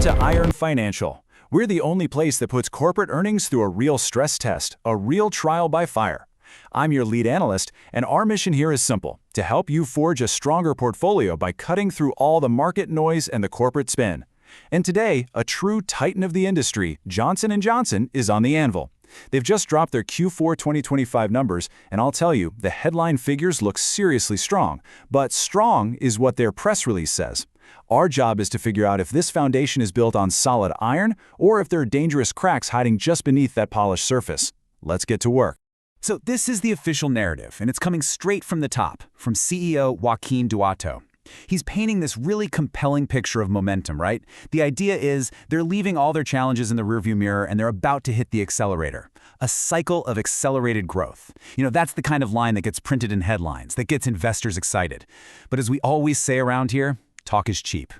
to Iron Financial. We're the only place that puts corporate earnings through a real stress test, a real trial by fire. I'm your lead analyst, and our mission here is simple: to help you forge a stronger portfolio by cutting through all the market noise and the corporate spin. And today, a true titan of the industry, Johnson & Johnson, is on the anvil. They've just dropped their Q4 2025 numbers, and I'll tell you, the headline figures look seriously strong. But strong is what their press release says. Our job is to figure out if this foundation is built on solid iron or if there are dangerous cracks hiding just beneath that polished surface. Let's get to work. So this is the official narrative, and it's coming straight from the top, from CEO Joaquin Duato. He's painting this really compelling picture of momentum, right? The idea is they're leaving all their challenges in the rearview mirror and they're about to hit the accelerator. A cycle of accelerated growth. That's the kind of line that gets printed in headlines, that gets investors excited. But as we always say around here, talk is cheap.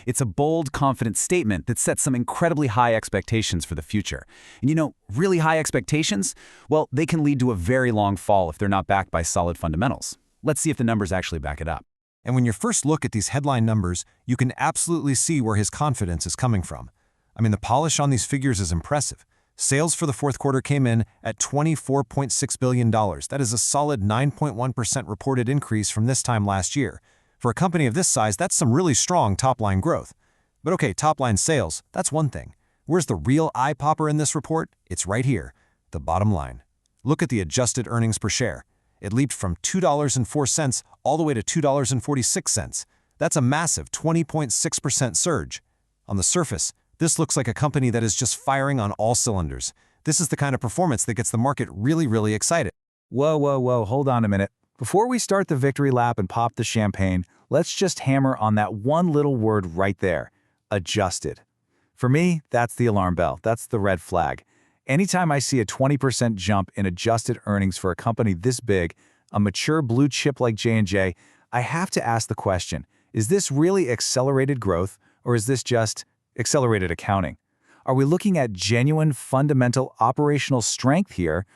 It's a bold, confident statement that sets some incredibly high expectations for the future. And really high expectations? Well, they can lead to a very long fall if they're not backed by solid fundamentals. Let's see if the numbers actually back it up. And when you first look at these headline numbers, you can absolutely see where his confidence is coming from. The polish on these figures is impressive. Sales for the fourth quarter came in at $24.6 billion. That is a solid 9.1% reported increase from this time last year. For a company of this size, that's some really strong top-line growth. But okay, top-line sales, that's one thing. Where's the real eye-popper in this report? It's right here, the bottom line. Look at the adjusted earnings per share. It leaped from $2.04 all the way to $2.46. That's a massive 20.6% surge. On the surface, this looks like a company that is just firing on all cylinders. This is the kind of performance that gets the market really, really excited. Whoa, hold on a minute. Before we start the victory lap and pop the champagne, let's just hammer on that one little word right there: adjusted. For me, that's the alarm bell. That's the red flag. Anytime I see a 20% jump in adjusted earnings for a company this big, a mature blue chip like J&J, I have to ask the question, is this really accelerated growth, or is this just accelerated accounting? Are we looking at genuine fundamental operational strength here,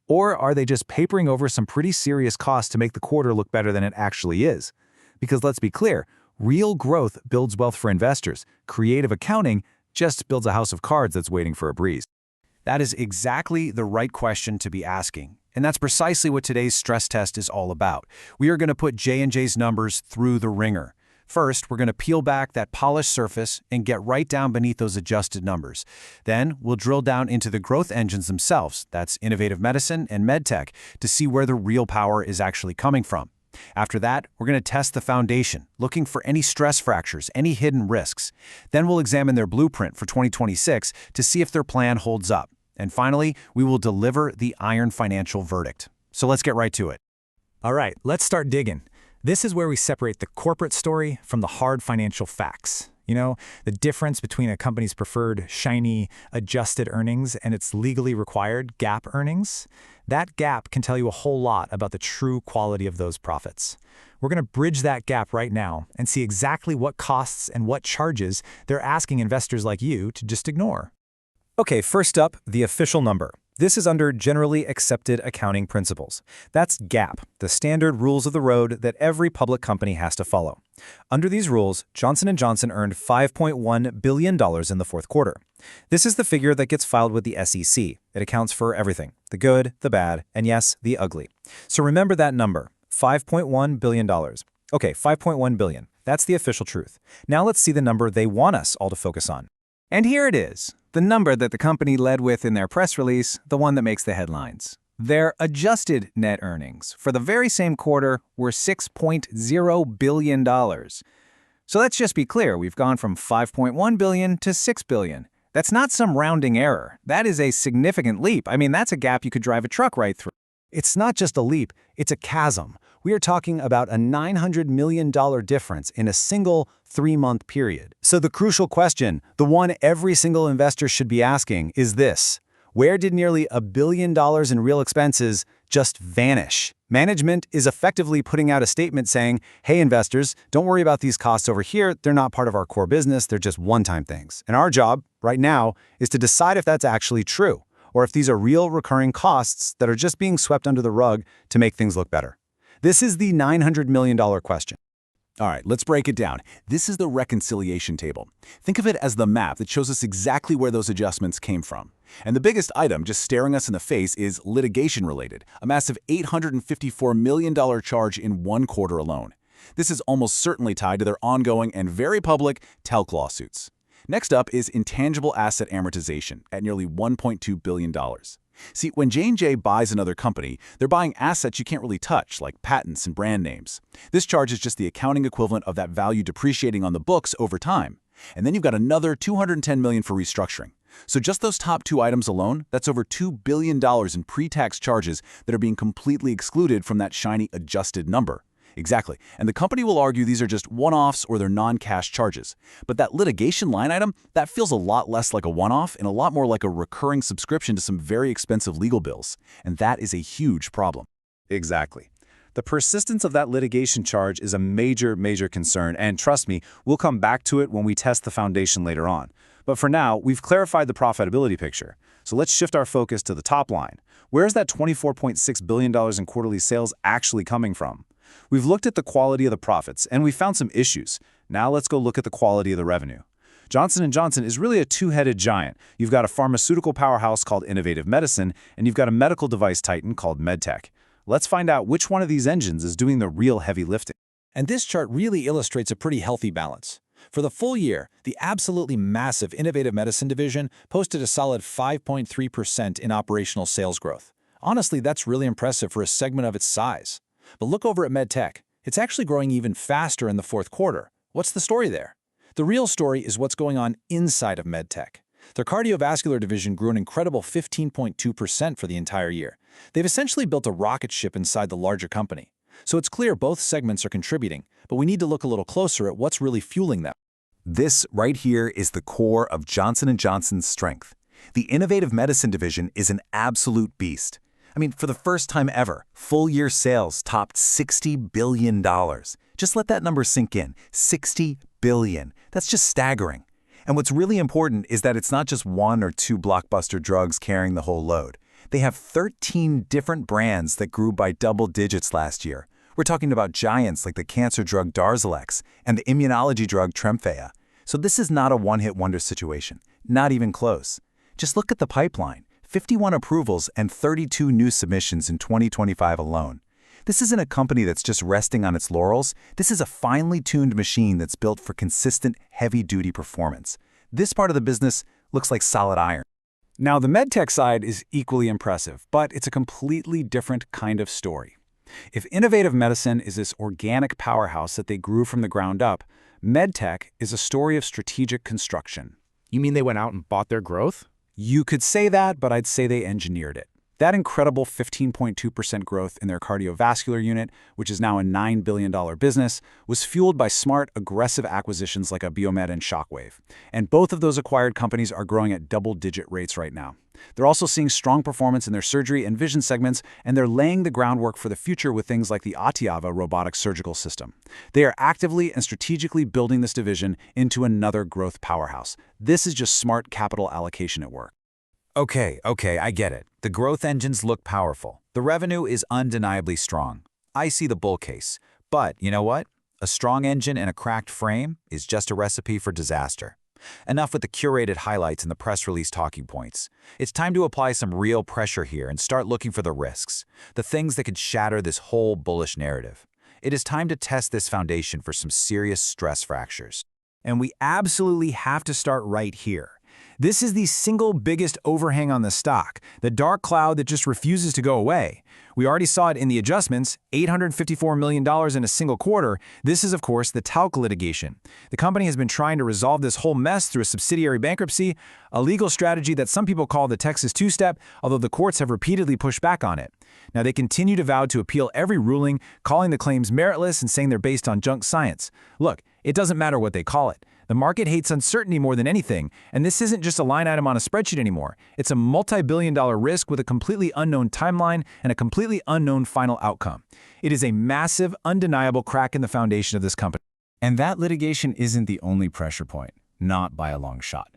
or are they just papering over some pretty serious costs to make the quarter look better than it actually is? Because let's be clear, real growth builds wealth for investors. Creative accounting just builds a house of cards that's waiting for a breeze. That is exactly the right question to be asking. And that's precisely what today's stress test is all about. We are going to put J&J's numbers through the ringer. First, we're going to peel back that polished surface and get right down beneath those adjusted numbers. Then, we'll drill down into the growth engines themselves, that's innovative medicine and MedTech, to see where the real power is actually coming from. After that, we're going to test the foundation, looking for any stress fractures, any hidden risks. Then we'll examine their blueprint for 2026 to see if their plan holds up. And finally, we will deliver the Iron Financial verdict. So let's get right to it. All right, let's start digging. This is where we separate the corporate story from the hard financial facts. The difference between a company's preferred, shiny, adjusted earnings and its legally required GAAP earnings. That gap can tell you a whole lot about the true quality of those profits. We're going to bridge that gap right now and see exactly what costs and what charges they're asking investors like you to just ignore. Okay, first up, the official number. This is under generally accepted accounting principles. That's GAAP, the standard rules of the road that every public company has to follow. Under these rules, Johnson & Johnson earned $5.1 billion in the fourth quarter. This is the figure that gets filed with the SEC. It accounts for everything: the good, the bad, and yes, the ugly. So remember that number, $5.1 billion. Okay, $5.1 billion. That's the official truth. Now let's see the number they want us all to focus on. And here it is, the number that the company led with in their press release, the one that makes the headlines. Their adjusted net earnings for the very same quarter were $6.0 billion. So let's just be clear, we've gone from $5.1 billion to $6 billion. That's not some rounding error. That is a significant leap. That's a gap you could drive a truck right through. It's not just a leap, it's a chasm. We are talking about a $900 million difference in a single 3-month period. So the crucial question, the one every single investor should be asking, is this: where did nearly $1 billion in real expenses just vanish? Management is effectively putting out a statement saying, hey investors, don't worry about these costs over here, they're not part of our core business, they're just one-time things. And our job, right now, is to decide if that's actually true, or if these are real recurring costs that are just being swept under the rug to make things look better. This is the $900 million question. All right, let's break it down. This is the reconciliation table. Think of it as the map that shows us exactly where those adjustments came from. And the biggest item just staring us in the face is litigation-related, a massive $854 million charge in one quarter alone. This is almost certainly tied to their ongoing and very public Talc lawsuits. Next up is intangible asset amortization at nearly $1.2 billion. See, when J&J buys another company, they're buying assets you can't really touch, like patents and brand names. This charge is just the accounting equivalent of that value depreciating on the books over time. And then you've got another $210 million for restructuring. So just those top two items alone, that's over $2 billion in pre-tax charges that are being completely excluded from that shiny adjusted number. Exactly. And the company will argue these are just one-offs or they're non-cash charges. But that litigation line item, that feels a lot less like a one-off and a lot more like a recurring subscription to some very expensive legal bills. And that is a huge problem. Exactly. The persistence of that litigation charge is a major concern, and trust me, we'll come back to it when we test the foundation later on. But for now, we've clarified the profitability picture. So let's shift our focus to the top line. Where's that $24.6 billion in quarterly sales actually coming from? We've looked at the quality of the profits, and we found some issues. Now let's go look at the quality of the revenue. Johnson & Johnson is really a two-headed giant. You've got a pharmaceutical powerhouse called Innovative Medicine, and you've got a medical device titan called MedTech. Let's find out which one of these engines is doing the real heavy lifting. And this chart really illustrates a pretty healthy balance. For the full year, the absolutely massive Innovative Medicine division posted a solid 5.3% in operational sales growth. Honestly, that's really impressive for a segment of its size. But look over at MedTech. It's actually growing even faster in the fourth quarter. What's the story there? The real story is what's going on inside of MedTech. Their cardiovascular division grew an incredible 15.2% for the entire year. They've essentially built a rocket ship inside the larger company. So it's clear both segments are contributing, but we need to look a little closer at what's really fueling them. This right here is the core of Johnson & Johnson's strength. The Innovative Medicine division is an absolute beast. I mean, for the first time ever, full-year sales topped $60 billion. Just let that number sink in. $60 billion. That's just staggering. And what's really important is that it's not just one or two blockbuster drugs carrying the whole load. They have 13 different brands that grew by double digits last year. We're talking about giants like the cancer drug Darzalex and the immunology drug Tremfya. So this is not a one-hit wonder situation. Not even close. Just look at the pipeline. 51 approvals and 32 new submissions in 2025 alone. This isn't a company that's just resting on its laurels. This is a finely tuned machine that's built for consistent, heavy-duty performance. This part of the business looks like solid iron. Now, the MedTech side is equally impressive, but it's a completely different kind of story. If Innovative Medicine is this organic powerhouse that they grew from the ground up, MedTech is a story of strategic construction. You mean they went out and bought their growth? You could say that, but I'd say they engineered it. That incredible 15.2% growth in their cardiovascular unit, which is now a $9 billion business, was fueled by smart, aggressive acquisitions like a Biomed and Shockwave. And both of those acquired companies are growing at double-digit rates right now. They're also seeing strong performance in their surgery and vision segments, and they're laying the groundwork for the future with things like the Atiava robotic surgical system. They are actively and strategically building this division into another growth powerhouse. This is just smart capital allocation at work. Okay, I get it. The growth engines look powerful. The revenue is undeniably strong. I see the bull case. But you know what? A strong engine and a cracked frame is just a recipe for disaster. Enough with the curated highlights and the press release talking points. It's time to apply some real pressure here and start looking for the risks, the things that could shatter this whole bullish narrative. It is time to test this foundation for some serious stress fractures. And we absolutely have to start right here. This is the single biggest overhang on the stock, the dark cloud that just refuses to go away. We already saw it in the adjustments, $854 million in a single quarter. This is, of course, the Talc litigation. The company has been trying to resolve this whole mess through a subsidiary bankruptcy, a legal strategy that some people call the Texas two-step, although the courts have repeatedly pushed back on it. Now, they continue to vow to appeal every ruling, calling the claims meritless and saying they're based on junk science. Look, it doesn't matter what they call it. The market hates uncertainty more than anything, and this isn't just a line item on a spreadsheet anymore. It's a multi-billion-dollar risk with a completely unknown timeline and a completely unknown final outcome. It is a massive, undeniable crack in the foundation of this company. And that litigation isn't the only pressure point, not by a long shot.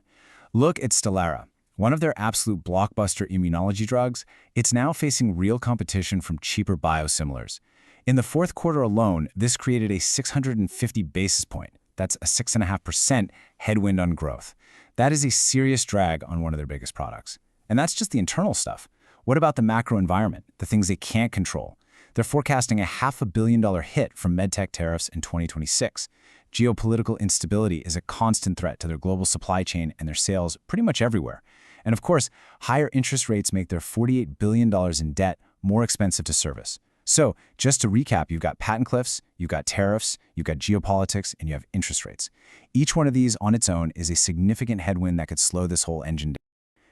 Look at Stelara, one of their absolute blockbuster immunology drugs. It's now facing real competition from cheaper biosimilars. In the fourth quarter alone, this created a 650 basis point. That's a 6.5% headwind on growth. That is a serious drag on one of their biggest products. And that's just the internal stuff. What about the macro environment, the things they can't control? They're forecasting a $500 million hit from MedTech tariffs in 2026. Geopolitical instability is a constant threat to their global supply chain and their sales pretty much everywhere. And of course, higher interest rates make their $48 billion in debt more expensive to service. So, just to recap, you've got patent cliffs, you've got tariffs, you've got geopolitics, and you have interest rates. Each one of these on its own is a significant headwind that could slow this whole engine down.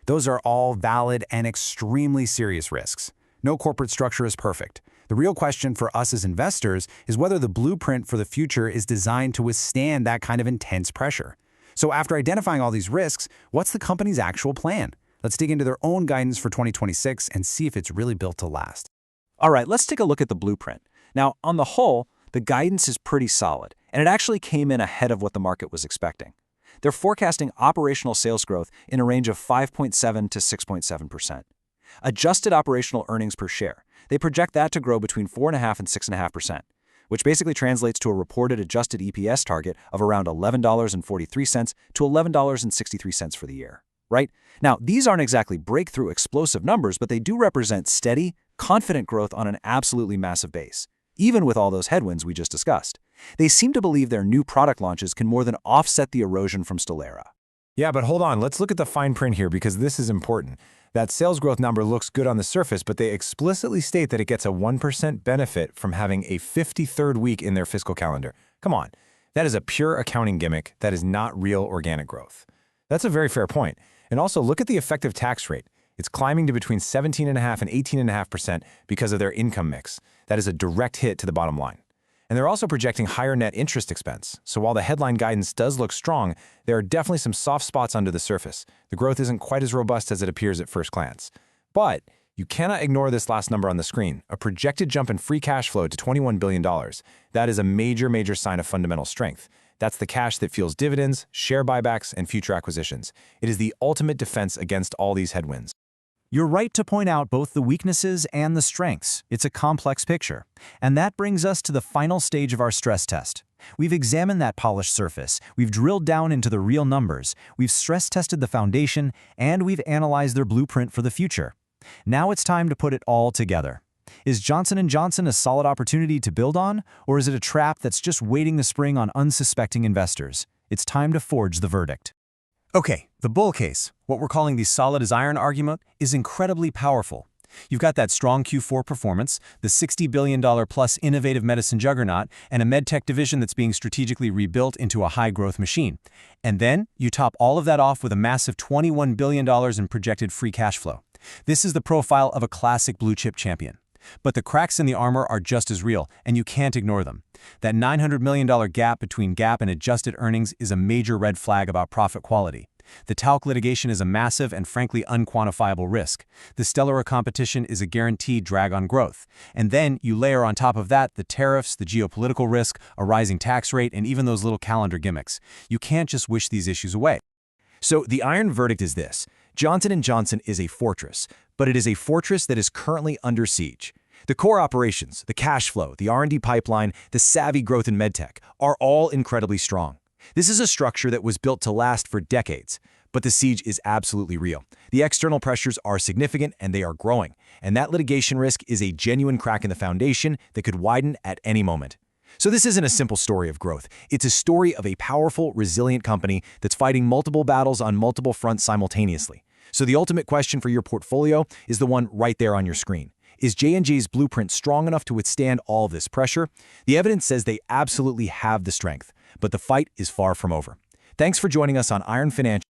Those are all valid and extremely serious risks. No corporate structure is perfect. The real question for us as investors is whether the blueprint for the future is designed to withstand that kind of intense pressure. So after identifying all these risks, what's the company's actual plan? Let's dig into their own guidance for 2026 and see if it's really built to last. All right, let's take a look at the blueprint. Now, on the whole, the guidance is pretty solid, and it actually came in ahead of what the market was expecting. They're forecasting operational sales growth in a range of 5.7 to 6.7%. Adjusted operational earnings per share, they project that to grow between 4.5 and 6.5%, which basically translates to a reported adjusted EPS target of around $11.43 to $11.63 for the year. Right? Now, these aren't exactly breakthrough explosive numbers, but they do represent steady, confident growth on an absolutely massive base, even with all those headwinds we just discussed. They seem to believe their new product launches can more than offset the erosion from Stelara. Yeah, but hold on. Let's look at the fine print here because this is important. That sales growth number looks good on the surface, but they explicitly state that it gets a 1% benefit from having a 53rd week in their fiscal calendar. Come on. That is a pure accounting gimmick. That is not real organic growth. That's a very fair point. And also, look at the effective tax rate. It's climbing to between 17.5% and 18.5% because of their income mix. That is a direct hit to the bottom line. And they're also projecting higher net interest expense. So while the headline guidance does look strong, there are definitely some soft spots under the surface. The growth isn't quite as robust as it appears at first glance. But you cannot ignore this last number on the screen, a projected jump in free cash flow to $21 billion. That is a major sign of fundamental strength. That's the cash that fuels dividends, share buybacks, and future acquisitions. It is the ultimate defense against all these headwinds. You're right to point out both the weaknesses and the strengths. It's a complex picture. And that brings us to the final stage of our stress test. We've examined that polished surface, we've drilled down into the real numbers, we've stress-tested the foundation, and we've analyzed their blueprint for the future. Now it's time to put it all together. Is Johnson & Johnson a solid opportunity to build on, or is it a trap that's just waiting to spring on unsuspecting investors? It's time to forge the verdict. Okay, the bull case, what we're calling the solid as iron argument, is incredibly powerful. You've got that strong Q4 performance, the $60 billion plus innovative medicine juggernaut, and a MedTech division that's being strategically rebuilt into a high-growth machine. And then you top all of that off with a massive $21 billion in projected free cash flow. This is the profile of a classic blue-chip champion. But the cracks in the armor are just as real, and you can't ignore them. That $900 million gap between GAAP and adjusted earnings is a major red flag about profit quality. The Talc litigation is a massive and frankly unquantifiable risk. The Stelara competition is a guaranteed drag on growth. And then you layer on top of that the tariffs, the geopolitical risk, a rising tax rate, and even those little calendar gimmicks. You can't just wish these issues away. So the iron verdict is this. Johnson & Johnson is a fortress, but it is a fortress that is currently under siege. The core operations, the cash flow, the R&D pipeline, the savvy growth in MedTech are all incredibly strong. This is a structure that was built to last for decades, but the siege is absolutely real. The external pressures are significant and they are growing, and that litigation risk is a genuine crack in the foundation that could widen at any moment. So this isn't a simple story of growth. It's a story of a powerful, resilient company that's fighting multiple battles on multiple fronts simultaneously. So the ultimate question for your portfolio is the one right there on your screen. Is J&J's blueprint strong enough to withstand all this pressure? The evidence says they absolutely have the strength, but the fight is far from over. Thanks for joining us on Iron Financial.